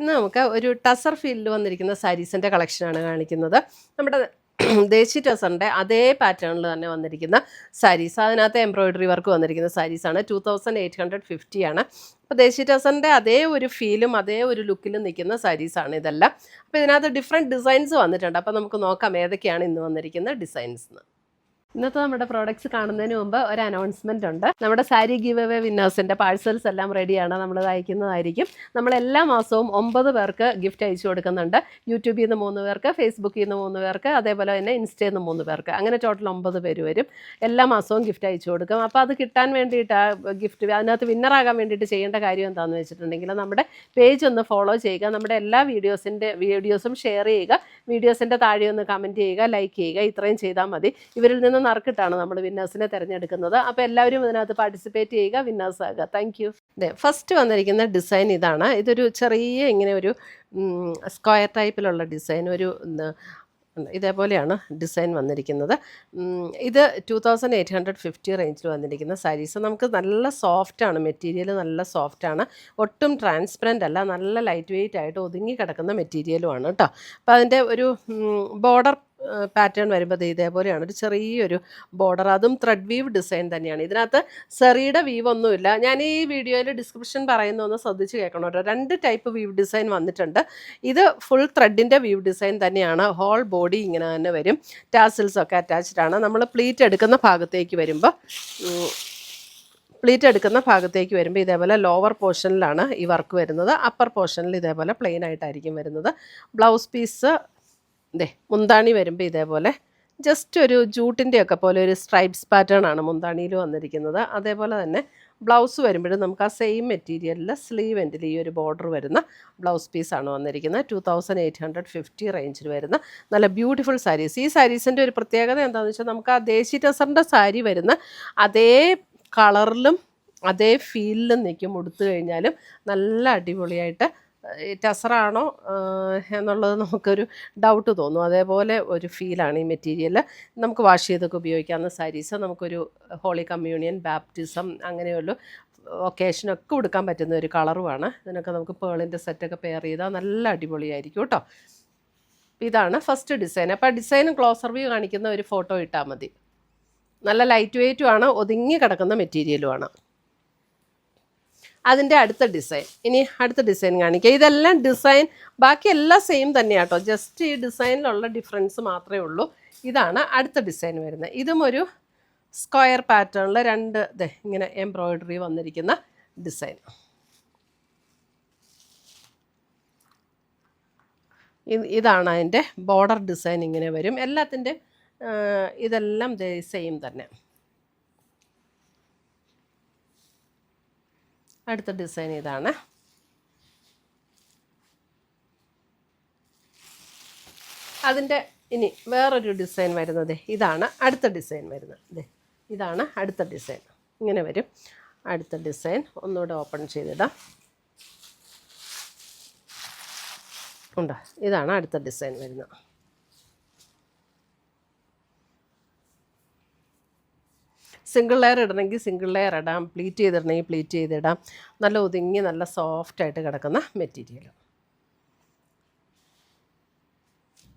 ഇന്ന് നമുക്ക് ഒരു ടസർ ഫീൽഡിൽ വന്നിരിക്കുന്ന സാരീസിൻ്റെ കളക്ഷനാണ് കാണിക്കുന്നത്. നമ്മുടെ ദേശി ടസറിൻ്റെ അതേ പാറ്റേണിൽ തന്നെ വന്നിരിക്കുന്ന സാരീസ്, അതിനകത്ത് എംബ്രോയിഡറി വർക്ക് വന്നിരിക്കുന്ന സാരീസാണ്. 2850 ആണ്. അപ്പോൾ ദേശി ടസറിൻ്റെ അതേ ഒരു ഫീലും അതേ ഒരു ലുക്കിലും നിൽക്കുന്ന സാരീസാണ് ഇതെല്ലാം. അപ്പോൾ ഇതിനകത്ത് ഡിഫറെൻറ്റ് ഡിസൈൻസ് വന്നിട്ടുണ്ട്. അപ്പോൾ നമുക്ക് നോക്കാം ഏതൊക്കെയാണ് ഇന്ന് വന്നിരിക്കുന്ന ഡിസൈൻസ് എന്ന്. ഇന്നത്തെ നമ്മുടെ പ്രോഡക്റ്റ്സ് കാണുന്നതിന് മുമ്പ് ഒരു അനൗൺസ്മെൻ്റ് ഉണ്ട്. നമ്മുടെ സാരി ഗിവ് അവേ വിന്നേഴ്സിൻ്റെ പാഴ്സൽസ് എല്ലാം റെഡിയാണ്, നമ്മൾ അയക്കുന്നതായിരിക്കും. നമ്മൾ എല്ലാ മാസവും 9 പേർക്ക് ഗിഫ്റ്റ് അയച്ചു കൊടുക്കുന്നുണ്ട്. യൂട്യൂബിൽ നിന്ന് 3 പേർക്ക്, ഫേസ്ബുക്കിൽ നിന്ന് 3 പേർക്ക്, അതേപോലെ തന്നെ ഇൻസ്റ്റയിൽ നിന്ന് 3 പേർക്ക്, അങ്ങനെ ടോട്ടൽ 9 പേര് വരും. എല്ലാ മാസവും ഗിഫ്റ്റ് അയച്ചു കൊടുക്കും. അപ്പോൾ അത് കിട്ടാൻ വേണ്ടിയിട്ട് ഗിഫ്റ്റ് അതിനകത്ത് വിന്നറാകാൻ വേണ്ടിയിട്ട് ചെയ്യേണ്ട കാര്യം എന്താണെന്ന് വെച്ചിട്ടുണ്ടെങ്കിൽ നമ്മുടെ പേജ് ഒന്ന് ഫോളോ ചെയ്യുക, നമ്മുടെ എല്ലാ വീഡിയോസും ഷെയർ ചെയ്യുക, വീഡിയോസിൻ്റെ താഴെ ഒന്ന് കമൻറ്റ് ചെയ്യുക, ലൈക്ക് ചെയ്യുക. ഇത്രയും ചെയ്താൽ മതി. ഇവരിൽ നിന്ന് നറുക്കിട്ടാണ് നമ്മൾ വിന്നേഴ്സിനെ തിരഞ്ഞെടുക്കുന്നത്. അപ്പോൾ എല്ലാവരും ഇതിനകത്ത് പാർട്ടിസിപ്പേറ്റ് ചെയ്യുക, വിന്നേഴ്സ് ആകുക. Thank you. ഫസ്റ്റ് വന്നിരിക്കുന്ന ഡിസൈൻ ഇതാണ്. ഇതൊരു ചെറിയ ഇങ്ങനെ ഒരു സ്ക്വയർ ടൈപ്പിലുള്ള ഡിസൈൻ, ഒരു ഇതേപോലെയാണ് ഡിസൈൻ വന്നിരിക്കുന്നത്. ഇത് 2850 റേഞ്ചിൽ വന്നിരിക്കുന്ന സാരീസ്. നമുക്ക് നല്ല സോഫ്റ്റാണ്, മെറ്റീരിയൽ നല്ല സോഫ്റ്റാണ്, ഒട്ടും ട്രാൻസ്പെറൻ്റ് അല്ല, നല്ല ലൈറ്റ് വെയ്റ്റ് ആയിട്ട് ഒതുങ്ങി കിടക്കുന്ന മെറ്റീരിയലുമാണ് കേട്ടോ. അപ്പോൾ അതിൻ്റെ ഒരു ബോർഡർ പാറ്റേൺ വരുമ്പോൾ ഇതേപോലെയാണ്, ഒരു ചെറിയൊരു ബോർഡർ, അതും ത്രെഡ് വീവ് ഡിസൈൻ തന്നെയാണ്. ഇതിനകത്ത് സെറിയുടെ വീവ് ഒന്നുമില്ല. ഞാൻ ഈ വീഡിയോയിൽ ഡിസ്ക്രിപ്ഷൻ പറയുന്നൊന്ന് ശ്രദ്ധിച്ച് കേൾക്കണം കേട്ടോ. 2 ടൈപ്പ് വീവ് ഡിസൈൻ വന്നിട്ടുണ്ട്. ഇത് ഫുൾ ത്രെഡിൻ്റെ വീവ് ഡിസൈൻ തന്നെയാണ്. ഹോൾ ബോഡി ഇങ്ങനെ തന്നെ വരും. ടാസിൽസ് ഒക്കെ അറ്റാച്ച്ഡ് ആണ്. നമ്മൾ പ്ലീറ്റ് എടുക്കുന്ന ഭാഗത്തേക്ക് വരുമ്പോൾ ഇതേപോലെ ലോവർ പോർഷനിലാണ് ഈ വർക്ക് വരുന്നത്. അപ്പർ പോർഷനിൽ ഇതേപോലെ പ്ലെയിൻ ആയിട്ടായിരിക്കും വരുന്നത്. ബ്ലൗസ് പീസ് മുന്താണി വരുമ്പോൾ ഇതേപോലെ ജസ്റ്റ് ഒരു ജൂട്ടിൻ്റെയൊക്കെ പോലെ ഒരു സ്ട്രൈപ്സ് പാറ്റേൺ ആണ് മുന്താണിയിൽ വന്നിരിക്കുന്നത്. അതേപോലെ തന്നെ ബ്ലൗസ് വരുമ്പോഴും നമുക്ക് ആ സെയിം മെറ്റീരിയലിൽ സ്ലീവ് എൻഡിൽ ഈ ഒരു ബോർഡർ വരുന്ന ബ്ലൗസ് പീസാണ് വന്നിരിക്കുന്നത്. 2850 റേഞ്ചിൽ വരുന്ന നല്ല ബ്യൂട്ടിഫുൾ സാരീസ്. ഈ സാരീസിൻ്റെ ഒരു പ്രത്യേകത എന്താണെന്ന് വെച്ചാൽ നമുക്ക് ആ ദേശി ടസറിൻ്റെ സാരി വരുന്ന അതേ കളറിലും അതേ ഫീലിലും നിൽക്കും. ഉടുത്തു കഴിഞ്ഞാലും നല്ല അടിപൊളിയായിട്ട് ടസറാണോ എന്നുള്ളത് നമുക്കൊരു ഡൗട്ട് തോന്നും. അതേപോലെ ഒരു ഫീലാണ് ഈ മെറ്റീരിയൽ. നമുക്ക് വാഷ് ചെയ്തൊക്കെ ഉപയോഗിക്കാവുന്ന സാരീസ്. നമുക്കൊരു ഹോളി കമ്മ്യൂണിയൻ, ബാപ്റ്റിസം, അങ്ങനെയുള്ള ഒക്കേഷനൊക്കെ കൊടുക്കാൻ പറ്റുന്ന ഒരു കളറുമാണ്. ഇതിനൊക്കെ നമുക്ക് പേളിൻ്റെ സെറ്റൊക്കെ പെയർ ചെയ്താൽ നല്ല അടിപൊളിയായിരിക്കും കേട്ടോ. ഇതാണ് ഫസ്റ്റ് ഡിസൈൻ. അപ്പോൾ ഡിസൈൻ ക്ലോസർ വ്യൂ കാണിക്കുന്ന ഒരു ഫോട്ടോ ഇട്ടാൽ മതി. നല്ല ലൈറ്റ് വെയ്റ്റുമാണ്, ഒതുങ്ങി കിടക്കുന്ന മെറ്റീരിയലുമാണ്. അതിൻ്റെ അടുത്ത ഡിസൈൻ, ഇനി അടുത്ത ഡിസൈൻ കാണിക്കുക. ഇതെല്ലാം ഡിസൈൻ ബാക്കിയെല്ലാം സെയിം തന്നെയാണ് കേട്ടോ, ജസ്റ്റ് ഈ ഡിസൈനിലുള്ള ഡിഫറൻസ് മാത്രമേ ഉള്ളൂ. ഇതാണ് അടുത്ത ഡിസൈൻ വരുന്നത്. ഇതും ഒരു സ്ക്വയർ പാറ്റേണിൽ 2 ഇങ്ങനെ എംബ്രോയിഡറി വന്നിരിക്കുന്ന ഡിസൈൻ. ഇതാണ് അതിൻ്റെ ബോർഡർ ഡിസൈൻ, ഇങ്ങനെ വരും. എല്ലാത്തിൻ്റെ ഇതെല്ലാം സെയിം തന്നെ. അടുത്ത ഡിസൈൻ ഇതാണ്. അതിൻ്റെ ഇനി വേറൊരു ഡിസൈൻ വരുന്നത് ഇതാണ്. അടുത്ത ഡിസൈൻ വരുന്നത് ഇതാണ്. അടുത്ത ഡിസൈൻ ഇങ്ങനെ വരും. അടുത്ത ഡിസൈൻ ഒന്നുകൂടെ ഓപ്പൺ ചെയ്തിടാം. ഉണ്ടോ? ഇതാണ് അടുത്ത ഡിസൈൻ വരുന്നത്. സിംഗിൾ ലെയർ ഇടണമെങ്കിൽ സിംഗിൾ ലെയർ ഇടാം, പ്ലീറ്റ് ചെയ്തിടണമെങ്കിൽ പ്ലീറ്റ് ചെയ്തിടാം. നല്ല ഒതുങ്ങി നല്ല സോഫ്റ്റായിട്ട് കിടക്കുന്ന മെറ്റീരിയൽ.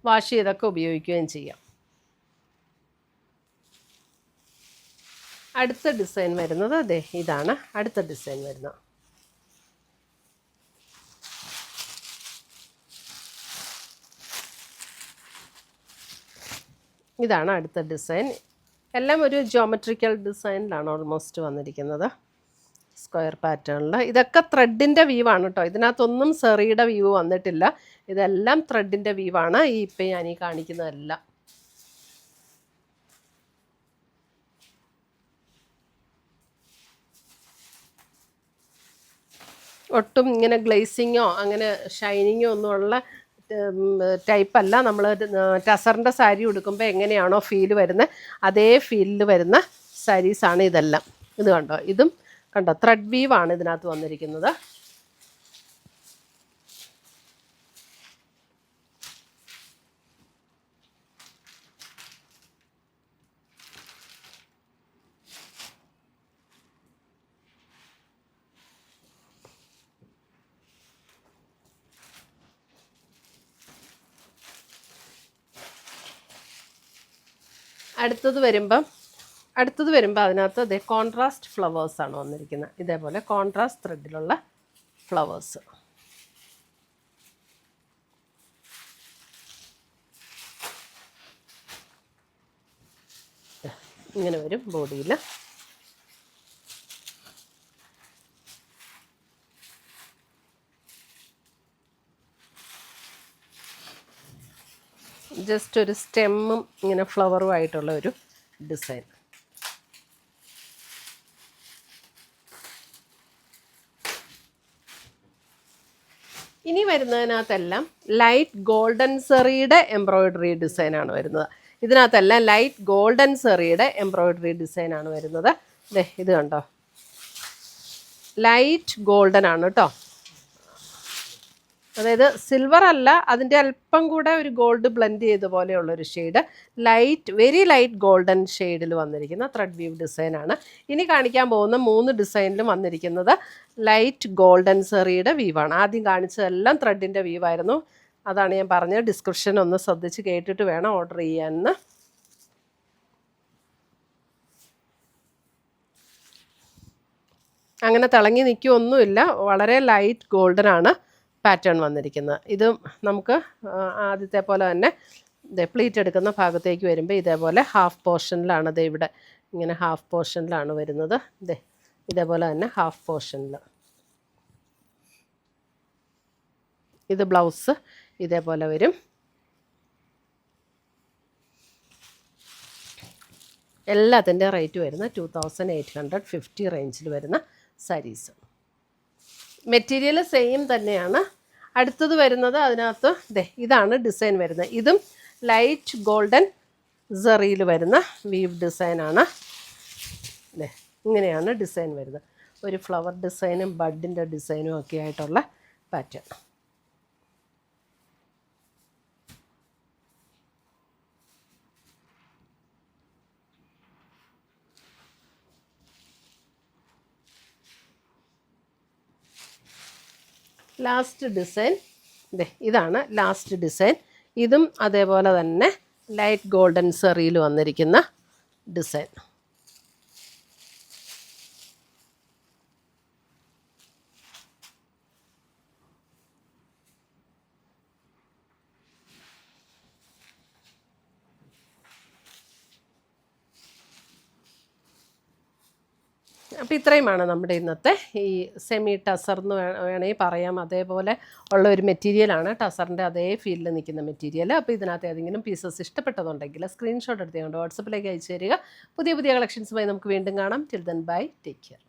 വാഷ് ചെയ്തൊക്കെ ഉപയോഗിക്കുകയും ചെയ്യാം. അടുത്ത ഡിസൈൻ വരുന്നത് ഇതാണ്. അടുത്ത ഡിസൈൻ വരുന്നത് ഇതാണ്. അടുത്ത ഡിസൈൻ എല്ലാം ഒരു ജോമെട്രിക്കൽ ഡിസൈനിലാണ് ഓൾമോസ്റ്റ് വന്നിരിക്കുന്നത്, സ്ക്വയർ പാറ്റേണിൽ. ഇതൊക്കെ ത്രെഡിൻ്റെ വീവാണ് കേട്ടോ. ഇതിനകത്തൊന്നും സെറിയുടെ വീവ് വന്നിട്ടില്ല. ഇതെല്ലാം ത്രെഡിൻ്റെ വീവാണ്. ഇപ്പം ഞാൻ ഈ കാണിക്കുന്നതെല്ലാം. ഒട്ടും ഇങ്ങനെ ഗ്ലേസിങ്ങോ അങ്ങനെ ഷൈനിങ്ങോ ഒന്നുമുള്ള ടൈപ്പല്ല. നമ്മൾ ടസറിൻ്റെ സാരി ഉടുക്കുമ്പോൾ എങ്ങനെയാണോ ഫീല് വരുന്നത് അതേ ഫീലിൽ വരുന്ന സാരീസാണ് ഇതെല്ലാം. ഇത് കണ്ടോ, ഇതും കണ്ടോ ത്രെഡ് വീവാണ് ഇതിനകത്ത് വന്നിരിക്കുന്നത്. അടുത്തത് വരുമ്പോൾ അതിനകത്ത് അതേ കോൺട്രാസ്റ്റ് ഫ്ലവേഴ്സാണ് വന്നിരിക്കുന്നത്. ഇതേപോലെ കോൺട്രാസ്റ്റ് ത്രെഡിലുള്ള ഫ്ലവേഴ്സ്. ഇങ്ങനെ വരും ബോഡിയിൽ. ജസ്റ്റ് ഒരു സ്റ്റെമ്മും ഇങ്ങനെ ഫ്ലവറും ആയിട്ടുള്ള ഒരു ഡിസൈൻ. ഇനി വരുന്നതിനകത്തെല്ലാം ലൈറ്റ് ഗോൾഡൻ സെറിയുടെ എംബ്രോയിഡറി ഡിസൈനാണ് വരുന്നത്. ഇതിനകത്തെല്ലാം ലൈറ്റ് ഗോൾഡൻ സെറിയുടെ എംബ്രോയിഡറി ഡിസൈനാണ് വരുന്നത്. ഇത് കണ്ടോ, ലൈറ്റ് ഗോൾഡൻ ആണ് കേട്ടോ. അതായത് സിൽവർ അല്ല, അതിൻ്റെ അല്പം കൂടെ ഒരു ഗോൾഡ് ബ്ലെൻഡ് ചെയ്ത പോലെയുള്ളൊരു ഷെയ്ഡ്, വെരി ലൈറ്റ് ഗോൾഡൻ ഷെയ്ഡിൽ വന്നിരിക്കുന്ന ത്രെഡ് വീവ് ഡിസൈനാണ്. ഇനി കാണിക്കാൻ പോകുന്ന 3 ഡിസൈനിലും വന്നിരിക്കുന്നത് ലൈറ്റ് ഗോൾഡൻ സെറിയുടെ വീവാണ്. ആദ്യം കാണിച്ചതെല്ലാം ത്രെഡിൻ്റെ വീവായിരുന്നു. അതാണ് ഞാൻ പറഞ്ഞത്, ഡിസ്ക്രിപ്ഷൻ ഒന്ന് ശ്രദ്ധിച്ച് കേട്ടിട്ട് വേണം ഓർഡർ ചെയ്യാമെന്ന്. അങ്ങനെ തിളങ്ങി നിൽക്കുകയൊന്നുമില്ല, വളരെ ലൈറ്റ് ഗോൾഡൻ ആണ് പാറ്റേൺ വന്നിരിക്കുന്നത്. ഇത് നമുക്ക് ആദ്യത്തെ പോലെ തന്നെ പ്ലീറ്റ് എടുക്കുന്ന ഭാഗത്തേക്ക് വരുമ്പോൾ ഇതേപോലെ ഹാഫ് പോർഷനിലാണ്. ഇവിടെ ഇങ്ങനെ ഹാഫ് പോർഷനിലാണ് വരുന്നത്. ഇതേപോലെ തന്നെ ഹാഫ് പോർഷനിൽ. ഇത് ബ്ലൗസ് ഇതേപോലെ വരും. എല്ലാത്തിൻ്റെ റേറ്റ് വരുന്ന 2850 റേഞ്ചിൽ വരുന്ന സാരീസ്. മെറ്റീരിയൽ സെയിം തന്നെയാണ്. അടുത്തത് വരുന്നത് അതിനകത്ത് ഇതാണ് ഡിസൈൻ വരുന്നത്. ഇതും ലൈറ്റ് ഗോൾഡൻ സെറിയിൽ വരുന്ന വീവ് ഡിസൈനാണ്. ഇങ്ങനെയാണ് ഡിസൈൻ വരുന്നത്. ഒരു ഫ്ലവർ ഡിസൈനും ബഡിൻ്റെ ഡിസൈനും ഒക്കെ ആയിട്ടുള്ള പാറ്റേൺ. ലാസ്റ്റ് ഡിസൈൻ ഇതാണ് ലാസ്റ്റ് ഡിസൈൻ. ഇതും അതേപോലെ തന്നെ ലൈറ്റ് ഗോൾഡൻ സെറിയിൽ വന്നിരിക്കുന്ന ഡിസൈൻ. അപ്പോൾ ഇത്രയുമാണ് നമ്മുടെ ഇന്നത്തെ ഈ സെമി ടസർ എന്ന് വേണമെങ്കിൽ പറയാം. അതേപോലെ ഉള്ള ഒരു മെറ്റീരിയലാണ്, ടസറിൻ്റെ അതേ ഫീൽഡിൽ നിൽക്കുന്ന മെറ്റീരിയൽ. അപ്പോൾ ഇതിനകത്ത് ഏതെങ്കിലും പീസസ് ഇഷ്ടപ്പെട്ടതുണ്ടെങ്കിൽ സ്ക്രീൻഷോട്ട് എടുത്തുകൊണ്ട് വാട്സപ്പിലേക്ക് അയച്ചു തരിക. പുതിയ കളക്ഷൻസുമായി നമുക്ക് വീണ്ടും കാണാം. Till then bye, take care.